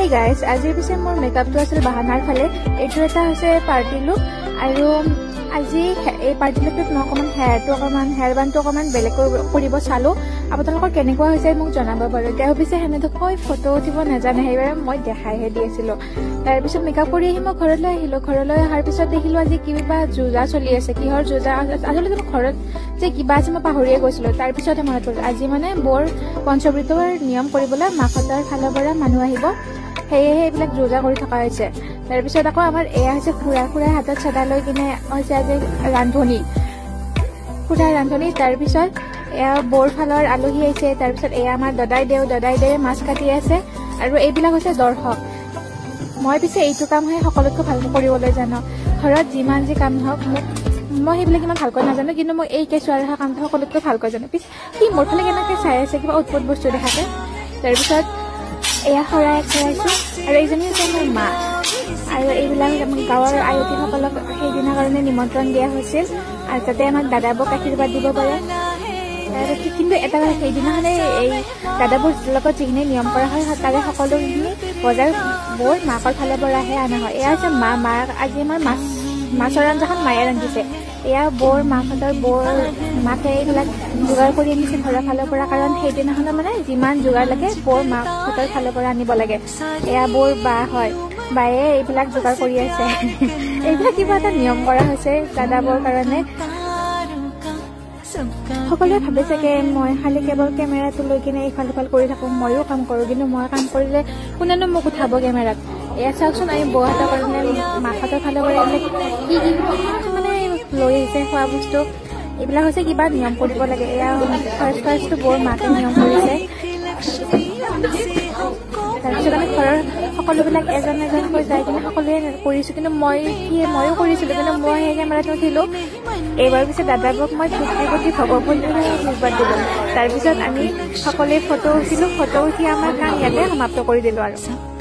Hey guys, আজি পিছে মোৰ মেকআপটো আছিল বাহানাৰ ফালে এইটো এটা হৈছে পাৰ্টি লুক আৰু আজি এই পাৰ্টি লুকটোত মই অকমান হেয়াৰ বানটো অকমান বেলেগ কৰিব চালো আপোনালোকৰ কেনেকুৱা হৈছে মোক জনাব বাৰু তেওঁ পিছে হেনেকৈ ফটো উঠিব নাজানে সেইবাৰে মই দেখাইহে দিছিলো তাৰ পিছত মেকআপ কৰি আহি মই ঘৰলৈ অহাৰ পিছত দেখিলো আজি কিবা জুজা চলি আছে কিহৰ জুজা আচলতে মই ঘৰত যে কিবা আছে মই পাহৰিয়ে গৈছিলো তাৰ পিছতে মনত পৰিল আজি মানে বৰ পঞ্চমৃতৰ নিয়ম কৰিবলৈ মাখতৰ ফালৰ পৰা মানুহ আহিব হেয়ে এইবিলাক জুজা কৰি থকা হৈছে তাৰ পিছত আকৌ আমাৰ এয়া হৈছে খুৰা হাতত ছডা লৈ কিনে হৈছে আজি ৰান্ধনি তাৰ পিছত এয়া বৰ ফালৰ আলহী আহিছে তাৰ পিছত এয়া আমাৰ দদাই দেউ মাছ কাটি আছে আৰু এইবিলাক হৈছে দৰ্শক মই পিছে এইটো কাম হয় সকলোতকৈ ভালকৈ কৰিবলৈ জানো ঘৰত যিমান যি কাম হওক মই সেইবিলাক ইমান ভালকৈ নাজানো কিন্তু মই এই কেঁচুৱা ৰখা কামটো সকলোতকৈ ভালকৈ জানো পিছে কি মোৰ ফালে কেনেকৈ চাই আছে কিবা উৎপট বস্তু দেখাতে তাৰপিছত এয়া শৰাই খুৱাইছো আৰু এইজনী হৈছে মোৰ মা আৰু এইবিলাক গাঁৱৰ আয়তীসকলক সেইদিনাৰ কাৰণে নিমন্ত্ৰণ দিয়া হৈছিল আৰু তাতে আমাক দাদাবোৰক আশীৰ্বাদ দিব পাৰে কিন্তু এটা কথা সেইদিনাখনে এই দাদাবোৰ লগত যিখিনি নিয়ম কৰা হয় তাৰে সকলোখিনি বজাৰ বৰ মাকৰ ফালৰ পৰাহে অনা হয় এয়া হৈছে মা আজি আমাৰ মাছৰ আঞ্জাখন মায়ে ৰান্ধিছে এয়া বৰ মাহঁতৰ মাকে এইবিলাক যোগাৰ কৰি আনিছে ঘৰৰ ফালৰ পৰা কাৰণ সেইদিনাখনৰ মানে যিমান যোগাৰ লাগে বৰ মাহঁতৰ ফালৰ পৰা আনিব লাগে এয়া বৰ বা হয় বায়ে এইবিলাক যোগাৰ কৰি আছে এইবিলাক কিবা এটা নিয়ম কৰা হৈছে দাদাবোৰ কাৰণে সকলোৱে ভাবে চাগে মই খালি কেৱল কেমেৰাটো লৈ কিনে ইফাল সিফাল কৰি থাকোঁ ময়ো কাম কৰোঁ কিন্তু মই কাম কৰিলে কোনেনো মোক উঠাব কেমেৰাত এয়া চাওকচোন আমি বৌহঁতৰ কাৰণে মাহঁতৰ ফালৰ পৰা এইবিলাক কি মানে লৈ আহিছে খোৱা বস্তু এইবিলাক হৈছে কিবা নিয়ম কৰিব লাগে এয়া ফাৰ্ষ্টটো বৰ মাকে নিয়ম কৰিছে তাৰপিছত আমি ঘৰৰ সকলোবিলাক এজনকৈ যাই কিনে সকলোৱে কৰিছোঁ কিন্তু ময়ো কৰিছিলোঁ কিন্তু মই সেই কেমেৰাত উঠিলোঁ এইবাৰ পিছত দাদাবোৰক মই কোটি ভগৱতীৰে আশীৰ্বাদ দিলোঁ তাৰপিছত আমি সকলোৱে ফটো উঠিলোঁ ফটো উঠি আমাৰ কাম ইয়াতে সমাপ্ত কৰি দিলোঁ আৰু